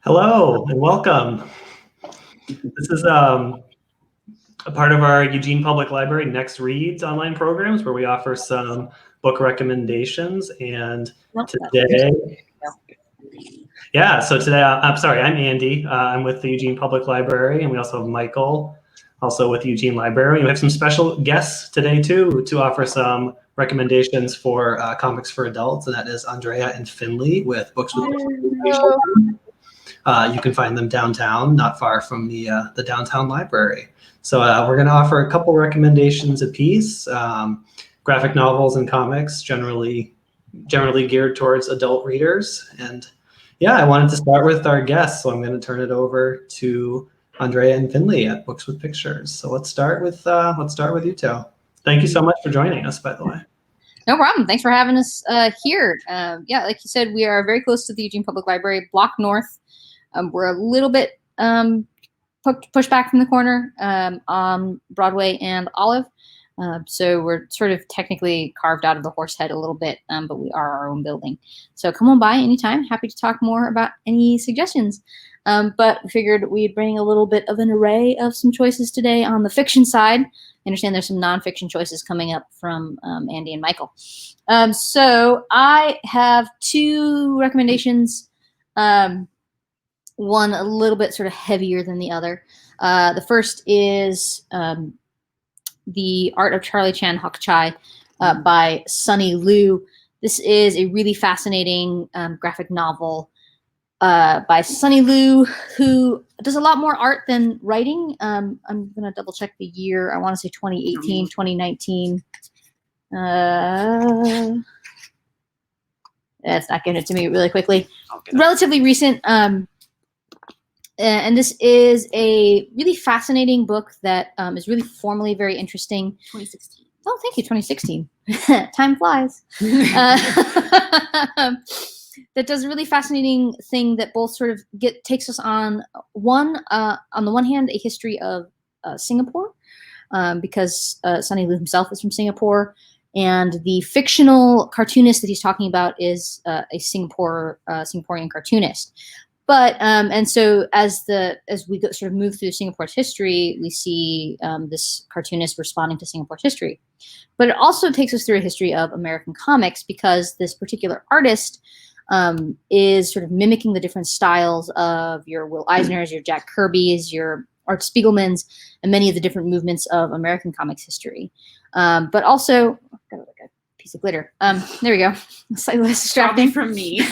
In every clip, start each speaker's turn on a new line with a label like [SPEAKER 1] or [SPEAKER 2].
[SPEAKER 1] Hello and welcome. This is a part of our Eugene Public Library Next Reads online programs where we offer some book recommendations. And today, I'm Andy. I'm with the Eugene Public Library, and we also have Michael, also with Eugene Library. We have some special guests today too to offer some recommendations for comics for adults, and that is Andrea and Finley with Books with Pictures. You can find them downtown, not far from the downtown library. So we're going to offer a couple recommendations apiece. Graphic novels and comics, generally geared towards adult readers. And yeah, I wanted to start with our guests, so I'm going to turn it over to Andrea and Finley at Books with Pictures. So let's start with you two. Thank you so much for joining us, by the way.
[SPEAKER 2] No problem. Thanks for having us here. Yeah, like you said, we are very close to the Eugene Public Library, block north. We're a little bit pushed back from the corner on Broadway and Olive. So we're sort of technically carved out of the horse head a little bit, but we are our own building. So come on by anytime. Happy to talk more about any suggestions. But we figured we'd bring a little bit of an array of some choices today on the fiction side. I understand there's some nonfiction choices coming up from Andy and Michael. So I have two recommendations. One a little bit sort of heavier than the other. The first is The Art of Charlie Chan Hokuchai by Sunny Liu. This is a really fascinating graphic novel by Sunny Liu, who does a lot more art than writing. I'm going to double check the year. I want to say 2018, 2019. That's not getting it to me really quickly. Relatively recent. And this is a really fascinating book that is really formally very interesting.
[SPEAKER 3] 2016.
[SPEAKER 2] Oh, thank you, 2016. Time flies. That does a really fascinating thing that both sort of takes us on the one hand, a history of Singapore, because Sunny Liu himself is from Singapore, and the fictional cartoonist that he's talking about is a Singaporean cartoonist. But and so as we sort of move through Singapore's history, we see this cartoonist responding to Singapore's history. But it also takes us through a history of American comics, because this particular artist is sort of mimicking the different styles of your Will Eisners, your Jack Kirby's, your Art Spiegelman's, and many of the different movements of American comics history. But also, got like a piece of glitter. There we go. Slightly less distracting
[SPEAKER 3] from me.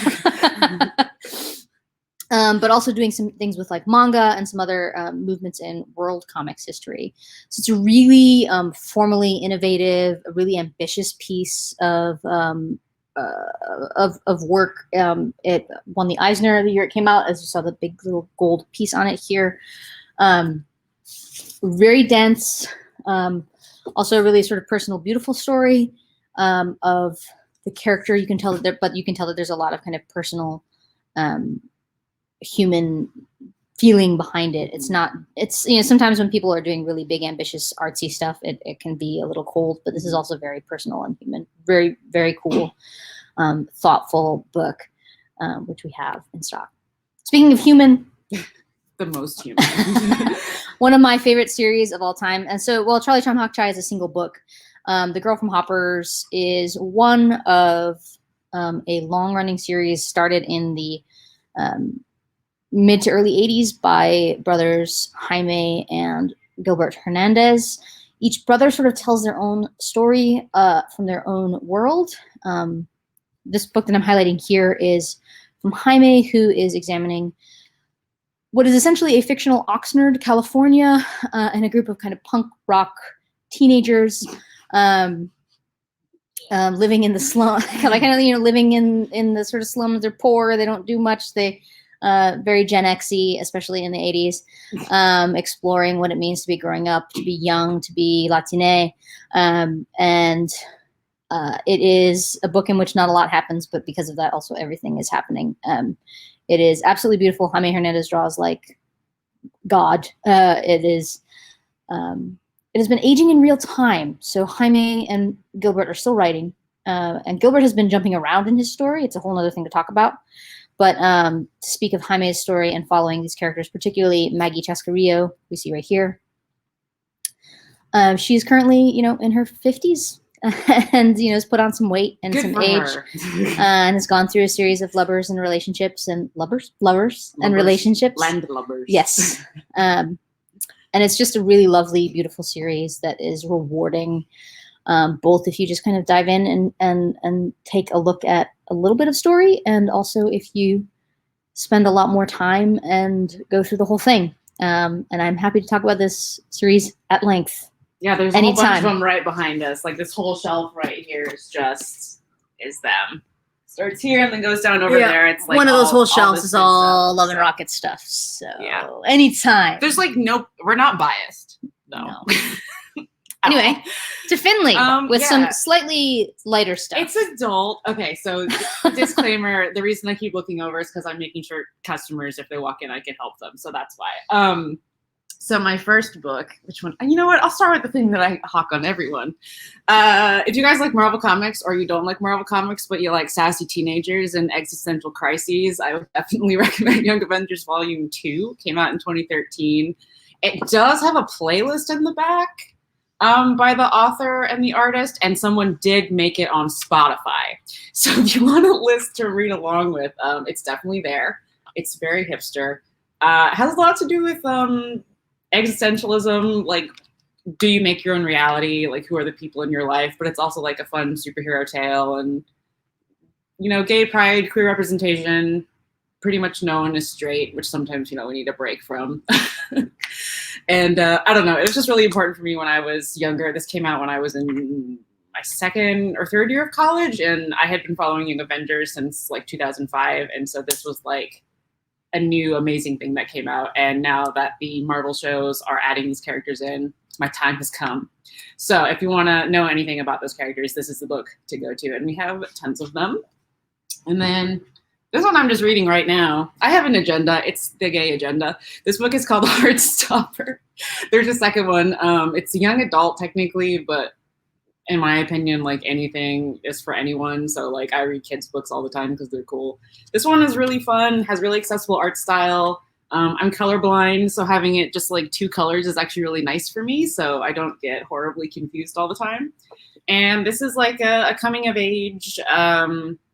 [SPEAKER 2] But also doing some things with like manga and some other movements in world comics history. So it's a really formally innovative, a really ambitious piece of work. It won the Eisner the year it came out, as you saw the big little gold piece on it here. Very dense. Also a really sort of personal, beautiful story of the character. You can tell that there's a lot of kind of personal human feeling behind it. It's sometimes when people are doing really big, ambitious, artsy stuff, it can be a little cold, but this is also very personal and human. Very, very cool, thoughtful book, which we have in stock. Speaking of human,
[SPEAKER 3] the most human.
[SPEAKER 2] one of my favorite series of all time. And so, Charlie Chan Hokuchai is a single book. The Girl from Hoppers is one of a long-running series started in the mid to early 80s by brothers Jaime and Gilbert Hernandez. Each brother sort of tells their own story from their own world. This book that I'm highlighting here is from Jaime, who is examining what is essentially a fictional Oxnard, California, and a group of kind of punk rock teenagers living in the slum, living in the sort of slums. They're poor. They don't do much. They very Gen X-y, especially in the 80s, exploring what it means to be growing up, to be young, to be Latine. And it is a book in which not a lot happens, but because of that, also everything is happening. It is absolutely beautiful. Jaime Hernandez draws like God. It has been aging in real time. So Jaime and Gilbert are still writing, and Gilbert has been jumping around in his story. It's a whole other thing to talk about. But to speak of Jaime's story and following these characters, particularly Maggie Chascarrillo, we see right here. She's currently, in her 50s and, has put on some weight and
[SPEAKER 3] Good
[SPEAKER 2] some
[SPEAKER 3] for
[SPEAKER 2] age
[SPEAKER 3] her.
[SPEAKER 2] and has gone through a series of lovers and relationships and lovers and relationships.
[SPEAKER 3] Land lubbers.
[SPEAKER 2] Yes. And it's just a really lovely, beautiful series that is rewarding, both if you just kind of dive in and take a look at a little bit of story, and also if you spend a lot more time and go through the whole thing. And I'm happy to talk about this series at length.
[SPEAKER 3] Yeah, there's a
[SPEAKER 2] Anytime.
[SPEAKER 3] whole bunch of them right behind us. Like this whole shelf right here is them. Starts here and then goes down over there. It's like
[SPEAKER 2] one of those whole
[SPEAKER 3] this
[SPEAKER 2] shelves
[SPEAKER 3] good
[SPEAKER 2] is all
[SPEAKER 3] stuff.
[SPEAKER 2] Love and Rocket stuff. So
[SPEAKER 3] Yeah.
[SPEAKER 2] anytime.
[SPEAKER 3] There's like we're not biased. No.
[SPEAKER 2] Anyway, to Finley with some
[SPEAKER 3] yeah.
[SPEAKER 2] slightly lighter stuff.
[SPEAKER 3] It's adult. Okay, so disclaimer, the reason I keep looking over is because I'm making sure customers, if they walk in, I can help them. So that's why. So my first book, which one? You know what? I'll start with the thing that I hawk on everyone. If you guys like Marvel Comics, or you don't like Marvel Comics, but you like sassy teenagers and existential crises, I would definitely recommend Young Avengers Volume 2. Came out in 2013. It does have a playlist in the back. By the author and the artist, and someone did make it on Spotify. So if you want a list to read along with, it's definitely there. It's very hipster. It has a lot to do with existentialism, like, do you make your own reality? Like, who are the people in your life? But it's also like a fun superhero tale, and, gay pride, queer representation, pretty much known as straight, which sometimes, we need a break from. And I don't know, it was just really important for me when I was younger. This came out when I was in my second or third year of college, and I had been following Young Avengers since like 2005. And so this was like a new amazing thing that came out. And now that the Marvel shows are adding these characters in, my time has come. So if you want to know anything about those characters, this is the book to go to. And we have tons of them. And then this one I'm just reading right now. I have an agenda. It's the gay agenda. This book is called Heartstopper. There's a second one. It's a young adult technically, but in my opinion, like anything is for anyone. So like I read kids' books all the time because they're cool. This one is really fun, has really accessible art style. I'm colorblind, so having it just like two colors is actually really nice for me, so I don't get horribly confused all the time. And this is like a coming of age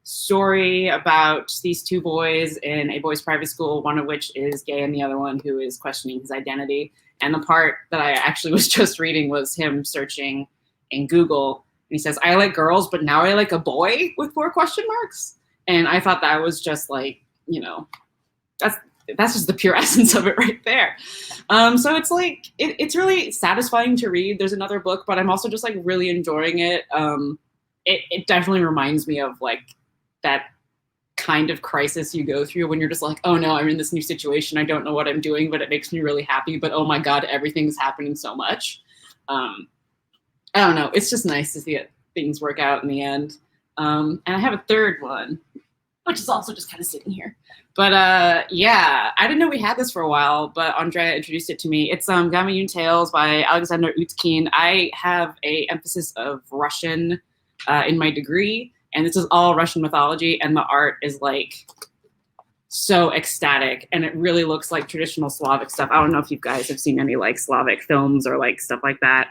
[SPEAKER 3] story about these two boys in a boys' private school, one of which is gay and the other one who is questioning his identity. And the part that I actually was just reading was him searching in Google. And he says, I like girls, but now I like a boy with 4 question marks. And I thought that was just like, that's just the pure essence of it right there. So it's like, it's really satisfying to read. There's another book, but I'm also just like really enjoying it. It definitely reminds me of like that kind of crisis you go through when you're just like, oh no, I'm in this new situation. I don't know what I'm doing, but it makes me really happy. But oh my God, everything's happening so much. I don't know. It's just nice to see it, things work out in the end. And I have a third one, which is also just kind of sitting here. But yeah, I didn't know we had this for a while, but Andrea introduced it to me. It's Gamayun Tales by Alexander Utkin. I have a emphasis of Russian in my degree, and this is all Russian mythology, and the art is like so ecstatic, and it really looks like traditional Slavic stuff. I don't know if you guys have seen any like Slavic films or like stuff like that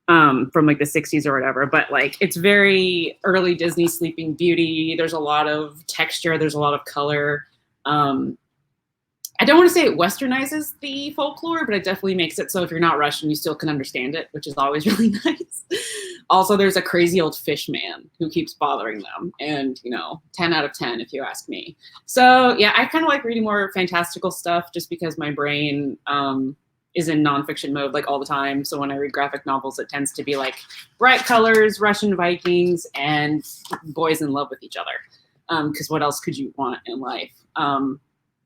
[SPEAKER 3] from like the 60s or whatever, but like it's very early Disney Sleeping Beauty. There's a lot of texture, there's a lot of color. I don't want to say it westernizes the folklore, but it definitely makes it so if you're not Russian, you still can understand it, which is always really nice. Also, there's a crazy old fish man who keeps bothering them, and 10 out of 10 if you ask me. So yeah, I kind of like reading more fantastical stuff just because my brain is in nonfiction mode like all the time. So when I read graphic novels, it tends to be like bright colors, Russian Vikings, and boys in love with each other. Because what else could you want in life? And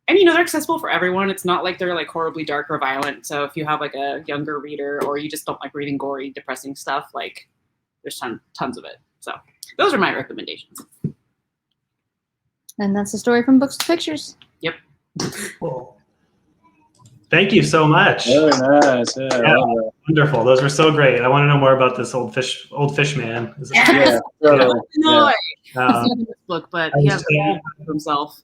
[SPEAKER 3] they're accessible for everyone. It's not like they're like horribly dark or violent. So if you have like a younger reader, or you just don't like reading gory, depressing stuff, like there's tons of it. So those are my recommendations.
[SPEAKER 2] And that's the story from Books to Pictures.
[SPEAKER 3] Yep.
[SPEAKER 1] Cool. Thank you so much.
[SPEAKER 4] Very nice. Yeah,
[SPEAKER 1] wonderful. Those were so great. I want to know more about this old fish man.
[SPEAKER 4] yeah, totally.
[SPEAKER 3] No,
[SPEAKER 4] Yeah.
[SPEAKER 3] this book, but he has a whole book for himself.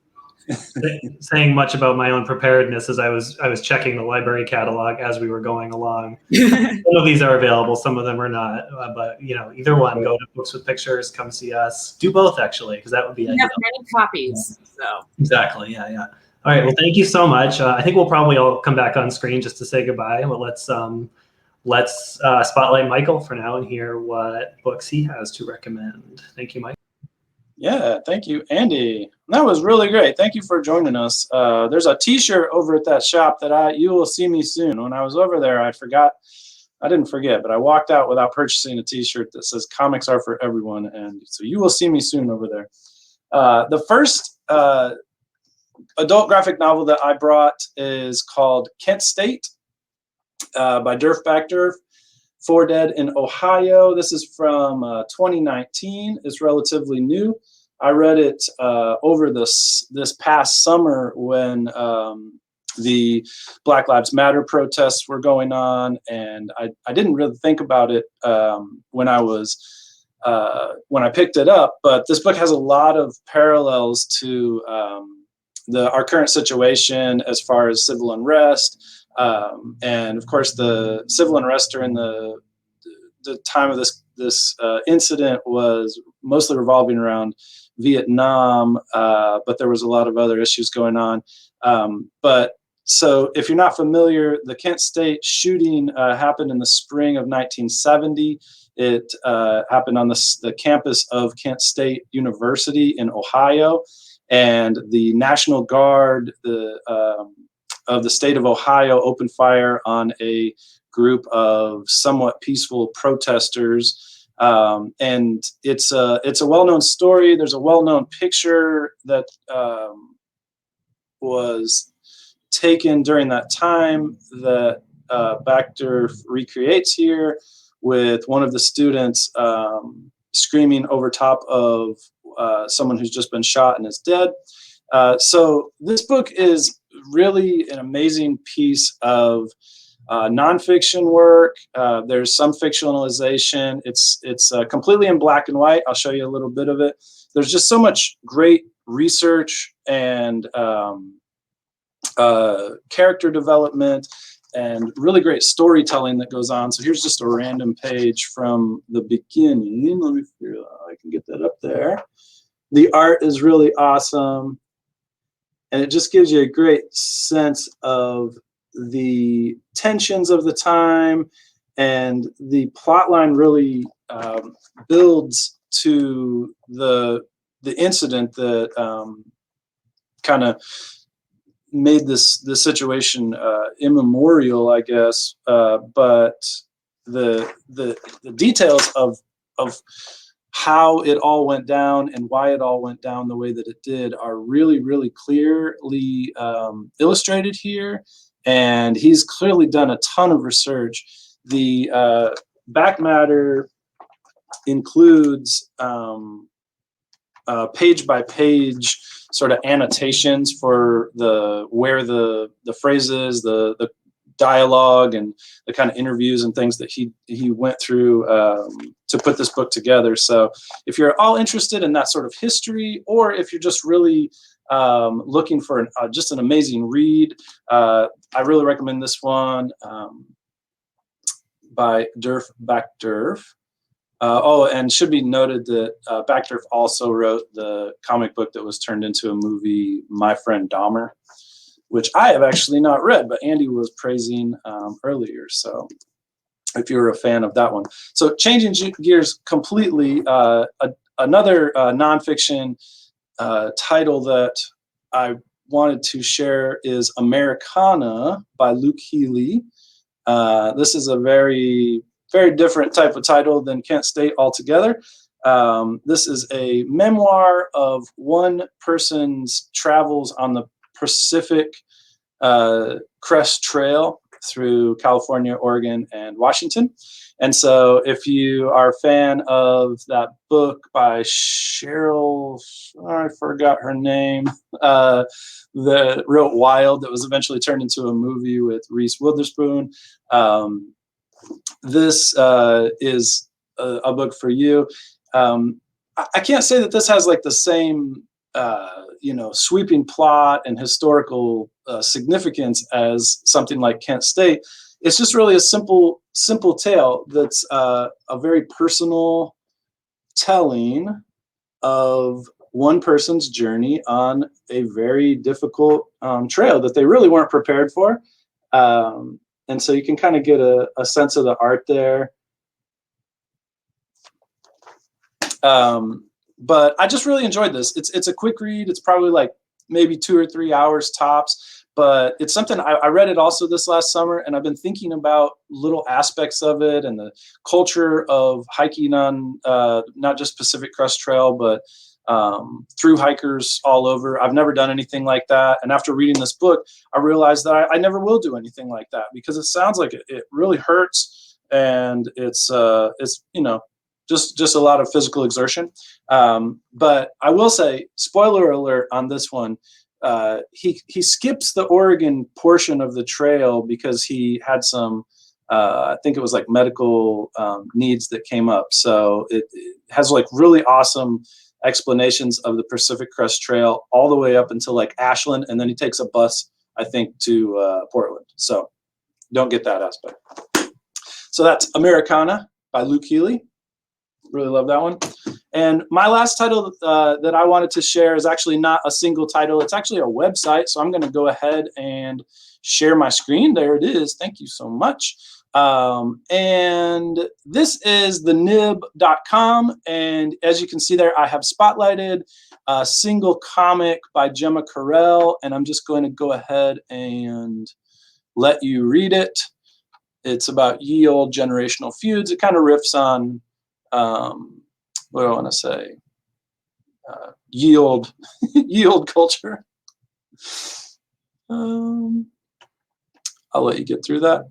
[SPEAKER 1] saying much about my own preparedness as I was checking the library catalog as we were going along. Some of these are available, some of them are not. But either one, go to Books with Pictures, come see us. Do both actually, because that would be
[SPEAKER 3] We
[SPEAKER 1] ideal.
[SPEAKER 3] have many copies, so.
[SPEAKER 1] Exactly. Yeah. All right. Well, thank you so much. I think we'll probably all come back on screen just to say goodbye. But let's spotlight Michael for now and hear what books he has to recommend. Thank you, Mike.
[SPEAKER 4] Yeah, thank you, Andy. That was really great. Thank you for joining us. There's a T-shirt over at that shop that you will see me soon. When I was over there, I didn't forget, but I walked out without purchasing a T-shirt that says "Comics are for everyone," and so you will see me soon over there. The first adult graphic novel that I brought is called Kent State by Durf Backdurf. Four Dead in Ohio. This is from 2019. It's relatively new. I read it over this past summer when the Black Lives Matter protests were going on, and I didn't really think about it when I picked it up. But this book has a lot of parallels to our current situation as far as civil unrest. And of course, the civil unrest during the time of this incident was mostly revolving around Vietnam, but there was a lot of other issues going on. But so, if you're not familiar, the Kent State shooting happened in the spring of 1970. It happened on the campus of Kent State University in Ohio, and the National Guard, of the state of Ohio, opened fire on a group of somewhat peaceful protesters, and it's a well-known story. There's a well-known picture that was taken during that time that Backdurf recreates here, with one of the students screaming over top of someone who's just been shot and is dead. So this book is really an amazing piece of nonfiction work. There's some fictionalization. It's completely in black and white. I'll show you a little bit of it. There's just so much great research and character development and really great storytelling that goes on. So here's just a random page from the beginning. Let me figure out how I can get that up there. The art is really awesome, and it just gives you a great sense of the tensions of the time, and the plot line really builds to the incident that kind of made this situation immemorial, I guess. But the details of how it all went down and why it all went down the way that it did are really, really clearly illustrated here. And he's clearly done a ton of research. The back matter includes page by page sort of annotations for where the phrases, the dialogue, and the kind of interviews and things that he went through to put this book together. So if you're all interested in that sort of history, or if you're just really looking for just an amazing read, I really recommend this one by Durf Backdurf. And should be noted that Backdurf also wrote the comic book that was turned into a movie, My Friend Dahmer, which I have actually not read, but Andy was praising earlier. So if you're a fan of that one. So changing gears completely, another nonfiction title that I wanted to share is Americana by Luke Healy. This is a very, very different type of title than Kent State altogether. This is a memoir of one person's travels on the Pacific Crest Trail through California, Oregon, and Washington. And so if you are a fan of that book by Cheryl, I forgot her name, that wrote Wild, that was eventually turned into a movie with Reese Witherspoon, this is a book for you. I can't say that this has like the same sweeping plot and historical significance as something like Kent State. It's just really a simple tale that's a very personal telling of one person's journey on a very difficult trail that they really weren't prepared for. And so you can kind of get a sense of the art there. But I just really enjoyed this. It's a quick read. It's probably like maybe 2 or 3 hours tops, but it's something I read it also this last summer, and I've been thinking about little aspects of it and the culture of hiking on not just Pacific Crest Trail, but through hikers all over. I've never done anything like that. And after reading this book, I realized that I never will do anything like that, because it sounds like it really hurts, and it's just a lot of physical exertion. But I will say, spoiler alert on this one, he skips the Oregon portion of the trail because he had some, I think it was like medical needs that came up. So it has like really awesome explanations of the Pacific Crest Trail all the way up until like Ashland, and then he takes a bus, I think, to Portland. So don't get that aspect. So that's Americana by Luke Healy. Really love that one. And my last title that I wanted to share is actually not a single title. It's actually a website. So I'm going to go ahead and share my screen. There it is. Thank you so much. And this is thenib.com. And as you can see there, I have spotlighted a single comic by Gemma Carell. And I'm just going to go ahead and let you read it. It's about ye old generational feuds. It kind of riffs on what do I want to say? Ye old culture. I'll let you get through that.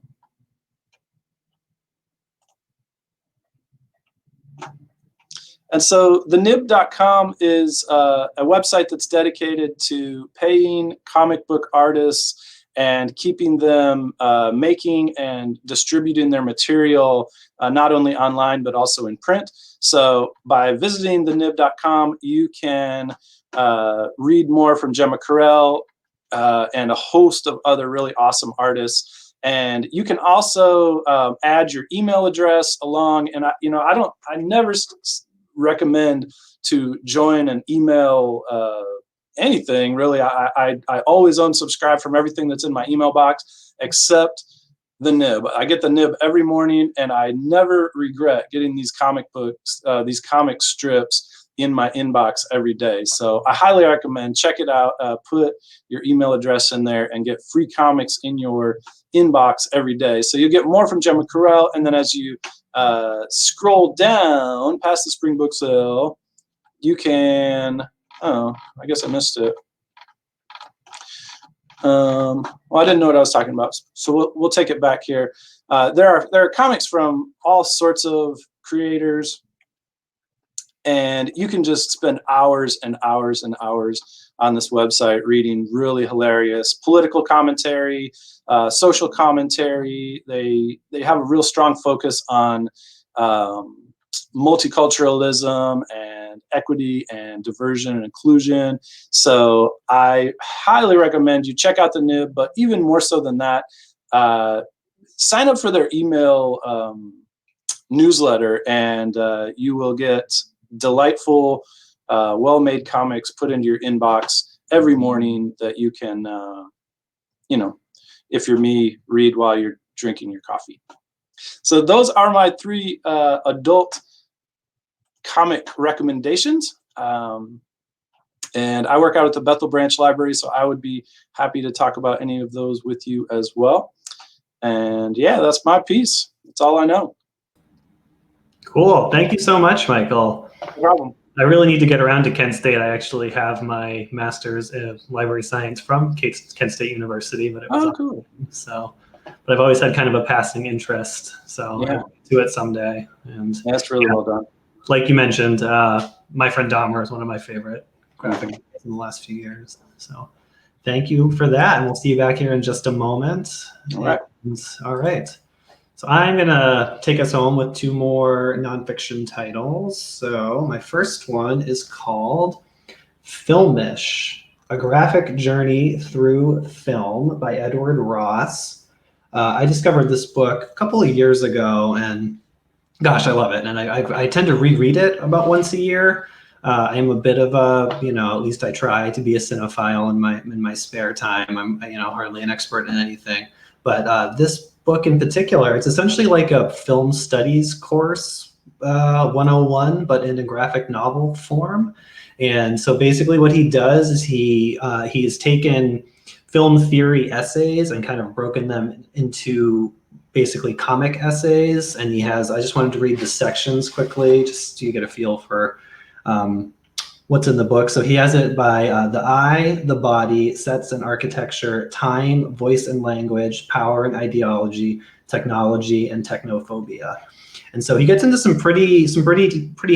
[SPEAKER 4] And so thenib.com is a website that's dedicated to paying comic book artists and keeping them making and distributing their material not only online but also in print. So by visiting thenib.com, you can read more from Gemma Carell and a host of other really awesome artists. And you can also add your email address along. And I never recommend to join an email anything really. I always unsubscribe from everything that's in my email box except the Nib. I get the Nib every morning, and I never regret getting these comic books, these comic strips in my inbox every day. So I highly recommend, check it out, put your email address in there and get free comics in your inbox every day. So you'll get more from Gemma Carell, and then as you scroll down past the spring book sale, you can, oh, I guess I missed it. Well, I didn't know what I was talking about, so we'll take it back here. There are comics from all sorts of creators, and you can just spend hours and hours and hours on this website reading really hilarious political commentary, social commentary. They have a real strong focus on multiculturalism and equity and diversion and inclusion. So I highly recommend you check out the Nib, but even more so than that, sign up for their email newsletter, and you will get delightful, well-made comics put into your inbox every morning that you can, if you're me, read while you're drinking your coffee. So those are my 3 adult comic recommendations. And I work out at the Bethel Branch Library, so I would be happy to talk about any of those with you as well. And yeah, that's my piece. That's all I know.
[SPEAKER 1] Cool. Thank you so much, Michael.
[SPEAKER 4] No problem.
[SPEAKER 1] I really need to get around to Kent State. I actually have my master's in library science from Kent State University, but it was
[SPEAKER 4] cool.
[SPEAKER 1] So, but I've always had kind of a passing interest, so
[SPEAKER 4] Yeah.
[SPEAKER 1] I'll do it someday. And
[SPEAKER 4] That's really well done.
[SPEAKER 1] like you mentioned, My Friend Dahmer is one of my favorite graphic novels in the last few years. So thank you for that, and we'll see you back here in just a moment.
[SPEAKER 4] All right.
[SPEAKER 1] All right. So I'm going to take us home with 2 more nonfiction titles. So my first one is called Filmish, A Graphic Journey Through Film by Edward Ross. I discovered this book a couple of years ago, and gosh, I love it. And I tend to reread it about once a year. I am a bit of a, at least I try to be a cinephile in my spare time. I'm, hardly an expert in anything. But this book in particular, it's essentially like a film studies course, 101, but in a graphic novel form. And so basically what he does is he has taken film theory essays and kind of broken them into basically comic essays. And he has, I just wanted to read the sections quickly, just so you get a feel for what's in the book. So he has it by the eye, the body, sets and architecture, time, voice and language, power and ideology, technology, and technophobia. And so he gets into some pretty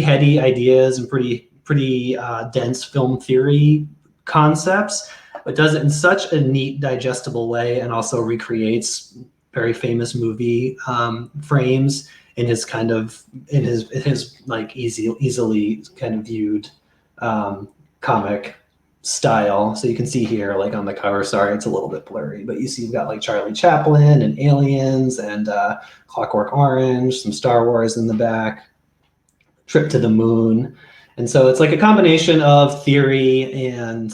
[SPEAKER 1] heady ideas and pretty dense film theory concepts, but does it in such a neat, digestible way, and also recreates very famous movie frames in his like easily kind of viewed comic style. So you can see here, like on the cover, sorry, it's a little bit blurry, but you see you've got like Charlie Chaplin and Aliens and Clockwork Orange, some Star Wars in the back, Trip to the Moon. And so it's like a combination of theory and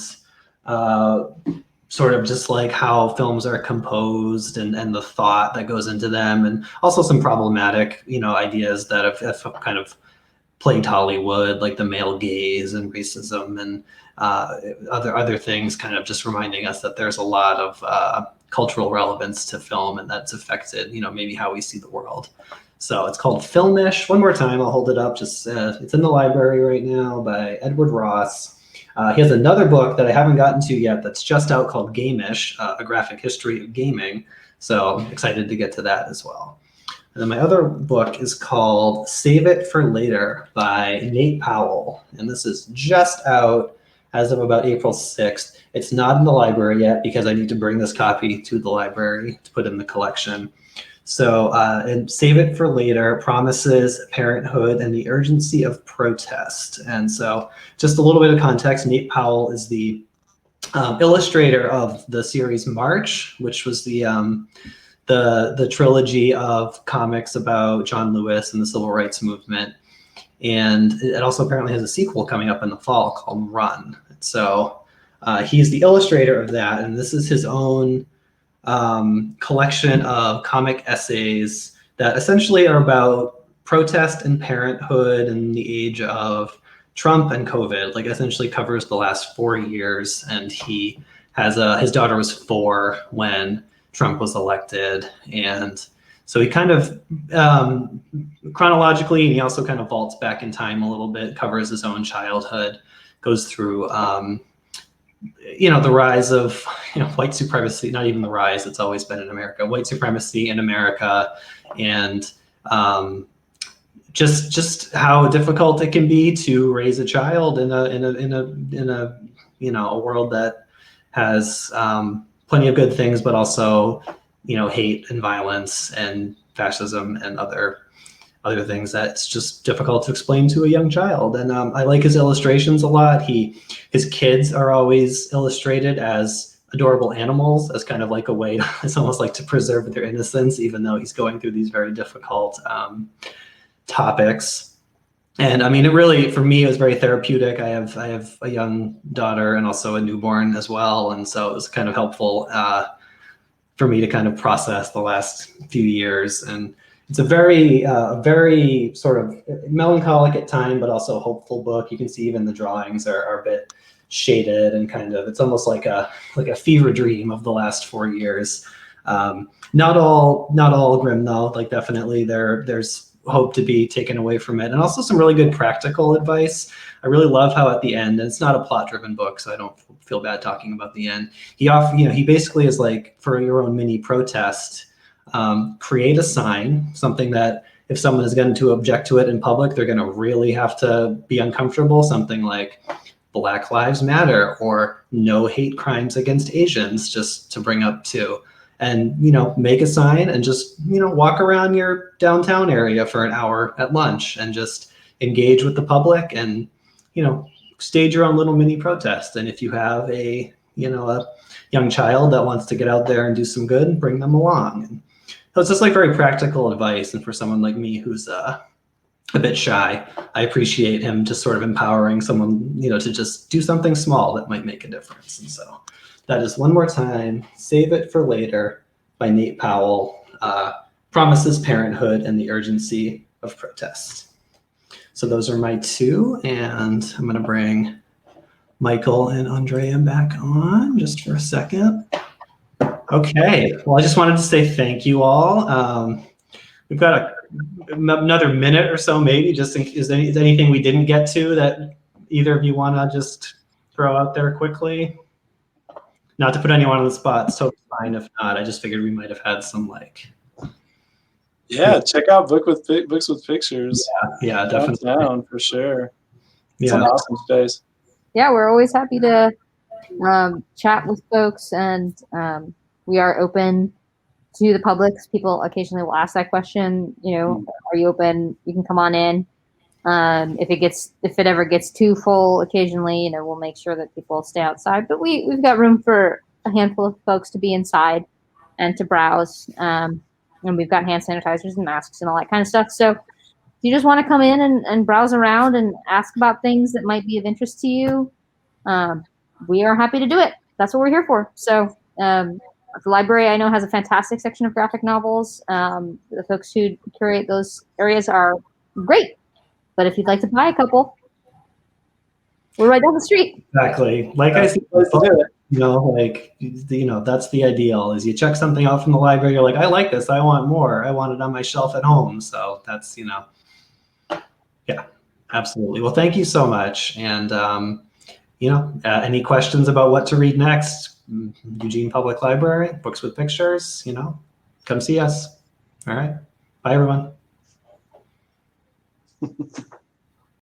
[SPEAKER 1] sort of just like how films are composed and the thought that goes into them, and also some problematic, ideas that have kind of plagued Hollywood, like the male gaze and racism and other things, kind of just reminding us that there's a lot of cultural relevance to film, and that's affected, maybe how we see the world. So it's called Filmish. One more time, I'll hold it up. Just it's in the library right now by Edward Ross. He has another book that I haven't gotten to yet that's just out called Gameish, A Graphic History of Gaming. So I'm excited to get to that as well. And then my other book is called Save It for Later by Nate Powell. And this is just out as of about April 6th. It's not in the library yet because I need to bring this copy to the library to put in the collection. So and Save It for Later promises parenthood and the urgency of protest. And so just a little bit of context, Nate Powell is the illustrator of the series March, which was the trilogy of comics about John Lewis and the civil rights movement. And it also apparently has a sequel coming up in the fall called Run. So he's the illustrator of that, and this is his own collection of comic essays that essentially are about protest and parenthood in the age of Trump and COVID. Like, essentially covers the last 4 years, and he has his daughter was 4 when Trump was elected, and so he kind of chronologically, and he also kind of vaults back in time a little bit, covers his own childhood, goes through the rise of white supremacy. Not even the rise, it's always been in America, white supremacy in America, and just how difficult it can be to raise a child in a world that has plenty of good things, but also hate and violence and fascism and other things that's just difficult to explain to a young child. And I like his illustrations a lot. His kids are always illustrated as adorable animals, as kind of like a way, it's almost like to preserve their innocence, even though he's going through these very difficult topics. And I mean, it really, for me, it was very therapeutic. I have a young daughter and also a newborn as well. And so it was kind of helpful for me to kind of process the last few years. And it's a very sort of melancholic at time, but also hopeful book. You can see even the drawings are a bit shaded and kind of, it's almost like a fever dream of the last 4 years. Not all grim though. Like, definitely there's hope to be taken away from it, and also some really good practical advice. I really love how at the end, and it's not a plot-driven book, so I don't feel bad talking about the end. He basically is like, for your own mini protest, create a sign, something that if someone is going to object to it in public, they're going to really have to be uncomfortable. Something like Black Lives Matter or no hate crimes against Asians, just to bring up two. And, make a sign and just, walk around your downtown area for an hour at lunch and just engage with the public and, stage your own little mini protest. And if you have a young child that wants to get out there and do some good, bring them along. And so it's just like very practical advice. And for someone like me who's a bit shy, I appreciate him just sort of empowering someone, to just do something small that might make a difference. And so that is One More Time, Save It for Later by Nate Powell, promises parenthood and the urgency of protest. So those are my two, and I'm going to bring Michael and Andrea back on just for a second. Okay, well, I just wanted to say thank you all. We've got another minute or so, maybe. Just is anything we didn't get to that either of you want to just throw out there quickly? Not to put anyone on the spot, so fine if not. I just figured we might have had some
[SPEAKER 4] Yeah, check out Books with Pictures.
[SPEAKER 1] Yeah, definitely.
[SPEAKER 4] Downtown for sure. It's
[SPEAKER 1] Yeah.
[SPEAKER 4] an awesome space.
[SPEAKER 2] Yeah, we're always happy to chat with folks, and we are open to the public. People occasionally will ask that question. Are you open? You can come on in. If it ever gets too full, occasionally, we'll make sure that people stay outside. But we've got room for a handful of folks to be inside and to browse. And we've got hand sanitizers and masks and all that kind of stuff. So if you just want to come in and browse around and ask about things that might be of interest to you, we are happy to do it. That's what we're here for. So the library, I know, has a fantastic section of graphic novels. The folks who curate those areas are great. But if you'd like to buy a couple, we're right down the street.
[SPEAKER 1] Exactly. Like I said, that's the ideal, is you check something out from the library, you're like, I like this, I want more, I want it on my shelf at home. So that's, yeah, absolutely. Well, thank you so much. And, any questions about what to read next? Eugene Public Library, Books with Pictures, come see us. All right. Bye, everyone.